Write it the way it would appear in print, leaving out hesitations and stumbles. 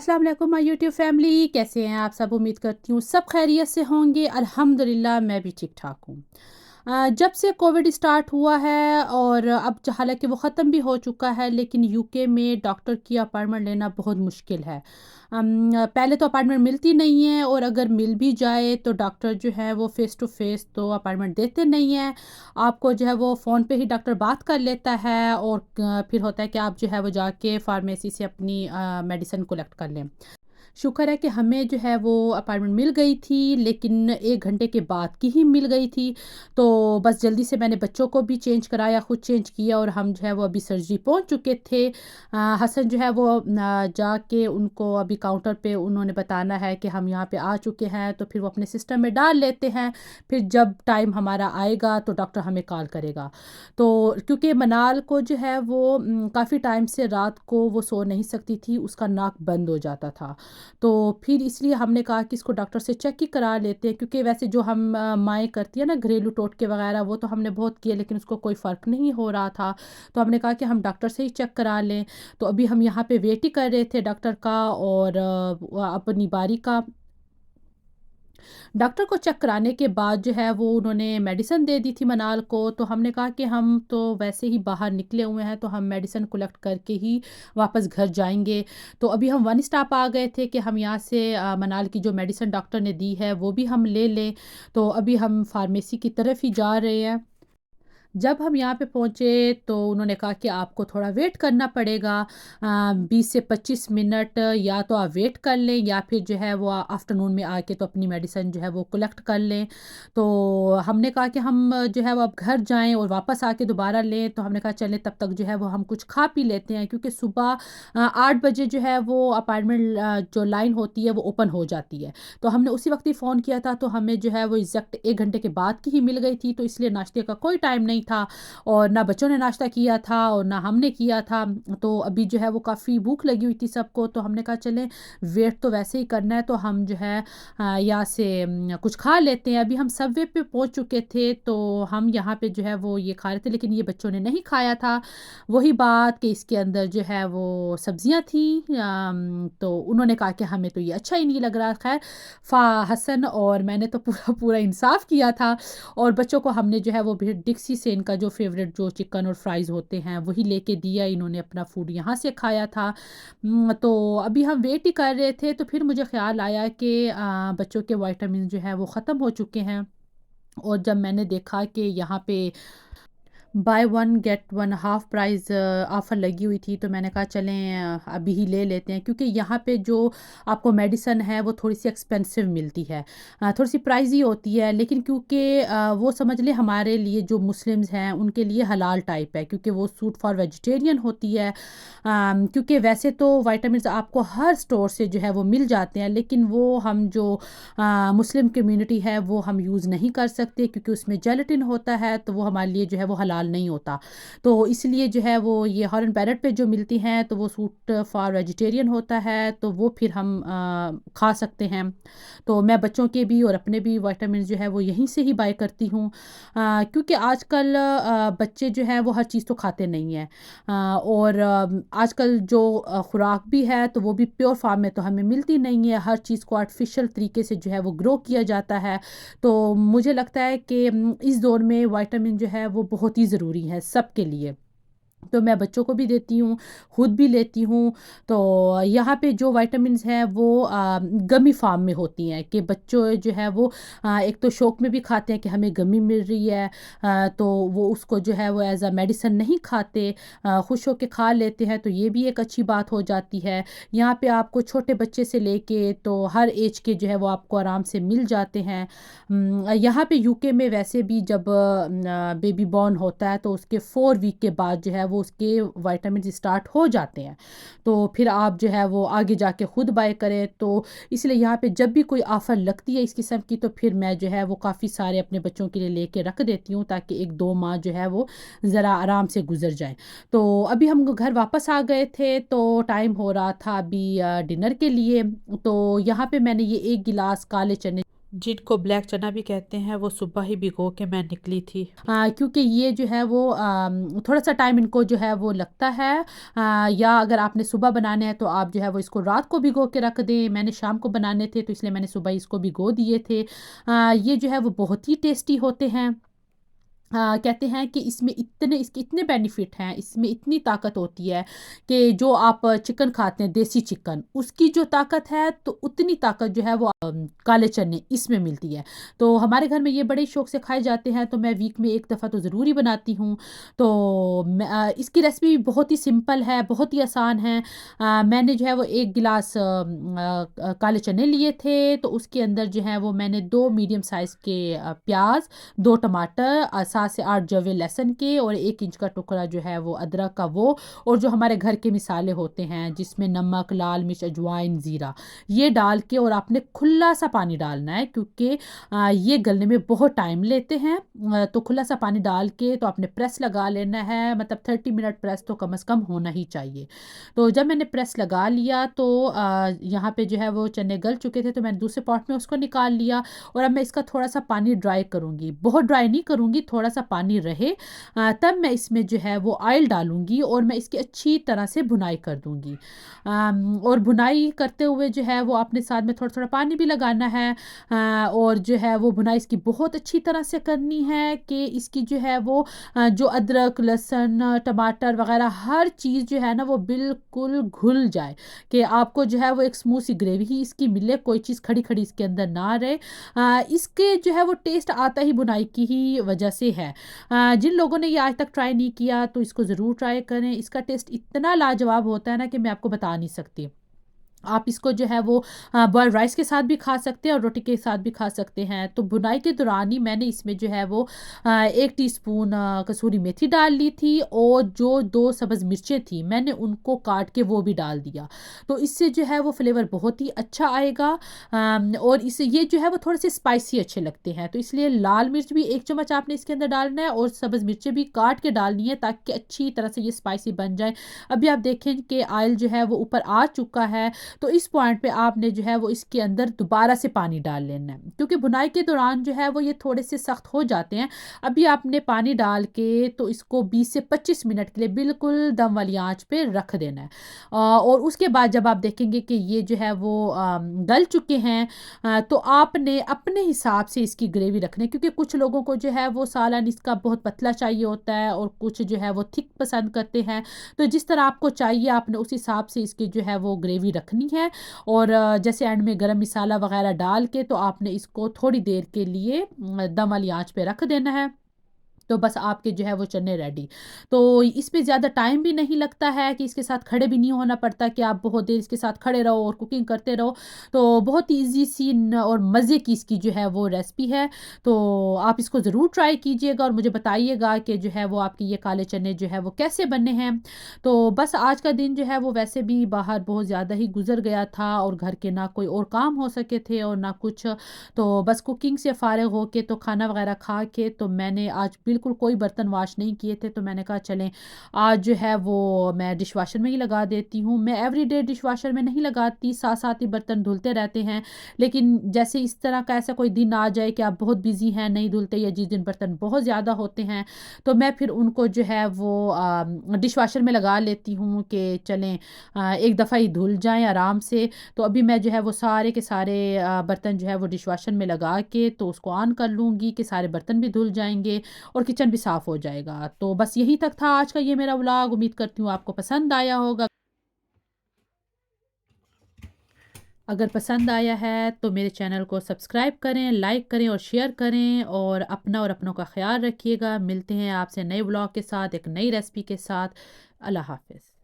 अस्सलाम वालेकुम my YouTube family, कैसे हैं आप सब। उम्मीद करती हूँ सब खैरियत से होंगे। अल्हम्दुलिल्लाह मैं भी ठीक ठाक हूँ। जब से कोविड स्टार्ट हुआ है और अब हालांकि वो ख़त्म भी हो चुका है, लेकिन यूके में डॉक्टर की अपॉइंटमेंट लेना बहुत मुश्किल है। पहले तो अपॉइंटमेंट मिलती नहीं है, और अगर मिल भी जाए तो डॉक्टर जो है वो फ़ेस टू फ़ेस तो अपॉइंटमेंट देते नहीं हैं। आपको जो है वो फ़ोन पे ही डॉक्टर बात कर लेता है, और फिर होता है कि आप जो है वो जाके फार्मेसी से अपनी मेडिसिन कलेक्ट कर लें। शुक्र है कि हमें जो है वो अपार्टमेंट मिल गई थी, लेकिन 1 घंटे के बाद की ही मिल गई थी। तो बस जल्दी से मैंने बच्चों को भी चेंज कराया, खुद चेंज किया, और हम जो है वो अभी सर्जरी पहुंच चुके थे। हसन जो है वो जाके उनको अभी काउंटर पे उन्होंने बताना है कि हम यहाँ पे आ चुके हैं, तो फिर वो अपने सिस्टम में डाल लेते हैं। फिर जब टाइम हमारा आएगा तो डॉक्टर हमें कॉल करेगा। तो क्योंकि मनाल को जो है वो काफ़ी टाइम से रात को वो सो नहीं सकती थी, उसका नाक बंद हो जाता था। तो फिर इसलिए हमने कहा कि इसको डॉक्टर से चेक ही करा लेते हैं, क्योंकि वैसे जो हम माएँ करती है ना घरेलू टोटके वगैरह, वो तो हमने बहुत किए, लेकिन उसको कोई फ़र्क नहीं हो रहा था। तो हमने कहा कि हम डॉक्टर से ही चेक करा लें। तो अभी हम यहाँ पे वेट ही कर रहे थे डॉक्टर का, और अपनी बारी का। डॉक्टर को चेक कराने के बाद जो है वो उन्होंने मेडिसिन दे दी थी मनाल को। तो हमने कहा कि हम तो वैसे ही बाहर निकले हुए हैं, तो हम मेडिसिन कलेक्ट करके ही वापस घर जाएंगे। तो अभी हम वन स्टॉप आ गए थे कि हम यहाँ से मनाल की जो मेडिसिन डॉक्टर ने दी है वो भी हम ले लें। तो अभी हम फार्मेसी की तरफ ही जा रहे हैं। जब हम यहाँ पे पहुँचे तो उन्होंने कहा कि आपको थोड़ा वेट करना पड़ेगा, 20 से 25 मिनट, या तो आप वेट कर लें या फिर जो है वो आफ्टरनून में आके तो अपनी मेडिसिन जो है वो कलेक्ट कर लें। तो हमने कहा कि हम जो है वो अब घर जाएं और वापस आके दोबारा लें। तो हमने कहा चलें, तब तक जो है वो हम कुछ खा पी लेते हैं, क्योंकि सुबह 8 बजे जो है वो अपार्टमेंट जो लाइन होती है वो ओपन हो जाती है। तो हमने उसी वक्त ही फ़ोन किया था, तो हमें जो है वो एग्जैक्ट 1 घंटे के बाद की ही मिल गई थी। तो इसलिए नाश्ते का कोई टाइम नहीं था, और ना बच्चों ने नाश्ता किया था और ना हमने किया था। तो अभी जो है वो काफ़ी भूख लगी हुई थी सबको। तो हमने कहा चलें, वेट तो वैसे ही करना है, तो हम जो है यहाँ से कुछ खा लेते हैं। अभी हम सबवे पे पहुँच चुके थे, तो हम यहाँ पे जो है वो ये खा रहे थे, लेकिन ये बच्चों ने नहीं खाया था। वही बात कि इसके अंदर जो है वो सब्जियां थी। तो उन्होंने कहा कि हमें तो ये अच्छा ही नहीं लग रहा। खैर, हसन और मैंने तो पूरा पूरा इंसाफ किया था, और बच्चों को हमने जो है वो भी डिक्सी से इनका जो फेवरेट जो चिकन और फ्राइज़ होते हैं वही लेके दिया। इन्होंने अपना फूड यहाँ से खाया था। तो अभी हम वेट ही कर रहे थे, तो फिर मुझे ख्याल आया कि बच्चों के विटामिन जो है वो ख़त्म हो चुके हैं। और जब मैंने देखा कि यहाँ पे by one get one half price offer लगी हुई थी, तो मैंने कहा चलें अभी ही ले लेते हैं, क्योंकि यहाँ पे जो आपको मेडिसिन है वो थोड़ी सी एक्सपेंसिव मिलती है, थोड़ी सी प्राइज़ी होती है। लेकिन क्योंकि वो समझ लें हमारे लिए जो मुस्लिम्स हैं उनके लिए हलाल टाइप है, क्योंकि वो सूट फॉर वेजिटेरियन होती है। क्योंकि वैसे तो विटामिन्स आपको हर स्टोर से जो है वो मिल जाते हैं, लेकिन वो हम जो मुस्लिम कम्युनिटी है वो हम यूज़ नहीं कर सकते, क्योंकि उसमें जेलेटिन होता है, तो वो हमारे लिए जो है वो हलाल नहीं होता। तो इसलिए जो है वो ये हॉलन पैरेट पे जो मिलती हैं तो वो सूट फॉर वेजिटेरियन होता है, तो वो फिर हम खा सकते हैं। तो मैं बच्चों के भी और अपने भी विटामिन जो है वो यहीं से ही बाय करती हूँ। क्योंकि आजकल बच्चे जो हैं वो हर चीज़ तो खाते नहीं हैं। और आजकल जो खुराक भी है तो वो भी प्योर फार्म में तो हमें मिलती नहीं है, हर चीज़ को आर्टिफिशियल तरीके से जो है वो ग्रो किया जाता है। तो मुझे लगता है कि इस दौर में विटामिन जो है वो बहुत ही ज़रूरी है सबके लिए। तो मैं बच्चों को भी देती हूँ, खुद भी लेती हूँ। तो यहाँ पे जो विटामिन्स हैं वो गमी फ़ॉर्म में होती हैं, कि बच्चों जो है वो एक तो शौक में भी खाते हैं कि हमें गमी मिल रही है, तो वो उसको जो है वो एज़ अ मेडिसिन नहीं खाते, खुश होके खा लेते हैं, तो ये भी एक अच्छी बात हो जाती है। यहाँ पे आपको छोटे बच्चे से लेके तो हर एज के जो है वो आपको आराम से मिल जाते हैं। यहाँ पे यूके में वैसे भी जब बेबी बॉर्न होता है तो उसके 4 वीक के बाद जो है वो उसके विटामिन स्टार्ट हो जाते हैं। तो फिर आप जो है वो आगे जाके खुद बाय करें। तो इसलिए यहाँ पे जब भी कोई ऑफ़र लगती है इस किस्म की, तो फिर मैं जो है वो काफ़ी सारे अपने बच्चों के लिए लेके रख देती हूँ, ताकि 1-2 माह जो है वो ज़रा आराम से गुजर जाए। तो अभी हम घर वापस आ गए थे, तो टाइम हो रहा था अभी डिनर के लिए। तो यहाँ पे मैंने ये 1 गिलास काले चने जिनको ब्लैक चना भी कहते हैं, वो सुबह ही भिगो के मैं निकली थी। क्योंकि ये जो है वो थोड़ा सा टाइम इनको जो है वो लगता है। या अगर आपने सुबह बनाने हैं तो आप जो है वो इसको रात को भिगो के रख दें। मैंने शाम को बनाने थे तो इसलिए मैंने सुबह इसको भिगो दिए थे। ये जो है वो बहुत ही टेस्टी होते हैं। कहते हैं कि इसमें इसके इतने बेनिफिट हैं, इसमें इतनी ताकत होती है कि जो आप चिकन खाते हैं देसी चिकन, उसकी जो ताकत है तो उतनी ताकत जो है वो काले चने इसमें मिलती है। तो हमारे घर में ये बड़े शौक से खाए जाते हैं, तो मैं वीक में एक दफ़ा तो ज़रूर ही बनाती हूँ। तो इसकी रेसिपी बहुत ही सिंपल है, बहुत ही आसान है। मैंने जो है वो एक गिलास काले चने लिए थे, तो उसके अंदर जो है वो मैंने 2 मीडियम साइज़ के प्याज, 2 टमाटर, 7 से 8 जवे लहसुन के और 1 इंच का टुकड़ा जो है वो अदरक का वो, और जो हमारे घर के मिसाले होते हैं जिसमें नमक, लाल मिर्च, अजवाइन, ज़ीरा, ये डाल के और आपने खुला सा पानी डालना है क्योंकि ये गलने में बहुत टाइम लेते हैं। तो खुला सा पानी डाल के तो आपने प्रेस लगा लेना है, मतलब 30 मिनट प्रेस तो कम से कम होना ही चाहिए। तो जब मैंने प्रेस लगा लिया तो यहाँ पे जो है वो चने गल चुके थे, तो मैंने दूसरे पॉट में उसको निकाल लिया और अब मैं इसका थोड़ा सा पानी ड्राई करूँगी, बहुत ड्राई नहीं करूँगी, थोड़ा सा पानी रहे। तब मैं इसमें जो है वो ऑयल डालूँगी और मैं इसकी अच्छी तरह से भुनाई कर दूँगी। और भुनाई करते हुए जो है वो आपने साथ में थोड़ा-थोड़ा पानी भी लगाना है। और जो है वो भुनाई इसकी बहुत अच्छी तरह से करनी है कि इसकी जो है वो जो अदरक, लहसुन, टमाटर वग़ैरह हर चीज़ जो है ना वो बिल्कुल घुल जाए, कि आपको जो है वो एक स्मूथ सी ग्रेवी ही इसकी मिले, कोई चीज़ खड़ी-खड़ी इसके अंदर ना रहे। इसके जो है वो टेस्ट आता ही बुनाई की ही वजह से है। जिन लोगों ने ये आज तक ट्राई नहीं किया तो इसको ज़रूर ट्राई करें। इसका टेस्ट इतना लाजवाब होता है ना कि मैं आपको बता नहीं सकती। आप इसको जो है वो बॉइल्ड राइस के साथ भी खा सकते हैं और रोटी के साथ भी खा सकते हैं। तो बुनाई के दौरान ही मैंने इसमें जो है वो 1 टीस्पून कसूरी मेथी डाल ली थी और जो 2 सब्ज़ मिर्चें थी मैंने उनको काट के वो भी डाल दिया। तो इससे जो है वो फ्लेवर बहुत ही अच्छा आएगा। और इससे ये जो है वो थोड़े-से स्पाइसी अच्छे लगते हैं। तो इसलिए लाल मिर्च भी 1 चम्मच आपने इसके अंदर डालना है और सब्ज़ मिर्चें भी काट के डालनी है ताकि अच्छी तरह से ये स्पाइसी बन जाए। अभी आप देखें कि ऑयल जो है वो ऊपर आ चुका है, तो इस पॉइंट पे आपने जो है वो इसके अंदर दोबारा से पानी डाल लेना है क्योंकि भुनाई के दौरान जो है वो ये थोड़े से सख्त हो जाते हैं। अभी आपने पानी डाल के तो इसको 20 से 25 मिनट के लिए बिल्कुल दम वाली आंच पे रख देना है। और उसके बाद जब आप देखेंगे कि ये जो है वो गल चुके हैं, तो आपने अपने हिसाब से इसकी ग्रेवी रखनी है क्योंकि कुछ लोगों को जो है वो सालन इसका बहुत पतला चाहिए होता है और कुछ जो है वो थिक पसंद करते हैं। तो जिस तरह आपको चाहिए आपने उस हिसाब से इसकी जो है वो ग्रेवी रखनी है। और जैसे एंड में गरम मसाला वगैरह डाल के तो आपने इसको थोड़ी देर के लिए दम वाली आंच पे रख देना है। तो बस आपके जो है वो चने रेडी। तो इसमें ज़्यादा टाइम भी नहीं लगता है कि इसके साथ खड़े भी नहीं होना पड़ता कि आप बहुत देर इसके साथ खड़े रहो और कुकिंग करते रहो। तो बहुत ईज़ी सी न और मज़े की इसकी जो है वो रेसिपी है। तो आप इसको ज़रूर ट्राई कीजिएगा और मुझे बताइएगा कि जो है वो आपके ये काले चने जो है वो कैसे बने हैं। तो बस आज का दिन जो है वो वैसे भी बाहर बहुत ज़्यादा ही गुज़र गया था और घर के ना कोई और काम हो सके थे और ना कुछ। तो बस कुकिंग से फ़ारिग होके तो खाना वगैरह खा के तो मैंने आज बिल्कुल कोई बर्तन वॉश नहीं किए थे, तो मैंने कहा चलें आज जो है वो मैं डिशवॉशर में ही लगा देती हूँ। मैं एवरीडे डिशवॉशर में नहीं लगाती, साथ-साथ ही बर्तन धुलते रहते हैं। लेकिन जैसे इस तरह का ऐसा कोई दिन आ जाए कि आप बहुत बिज़ी हैं, नहीं धुलते या जिस दिन बर्तन बहुत ज़्यादा होते हैं, तो मैं फिर उनको जो है वो डिशवॉशर में लगा लेती हूँ कि चलें एक दफ़ा ही धुल जाएँ आराम से। तो अभी मैं जो है वो सारे के सारे बर्तन जो है वो डिशवॉशर में लगा के तो उसको ऑन कर लूँगी कि सारे बर्तन भी धुल जाएँगे और किचन भी साफ़ हो जाएगा। तो बस यही तक था आज का ये मेरा व्लॉग। उम्मीद करती हूँ आपको पसंद आया होगा। अगर पसंद आया है तो मेरे चैनल को सब्सक्राइब करें, लाइक करें और शेयर करें और अपना और अपनों का ख़्याल रखिएगा। मिलते हैं आपसे नए व्लॉग के साथ, एक नई रेसिपी के साथ। अल्लाह हाफ़िज़।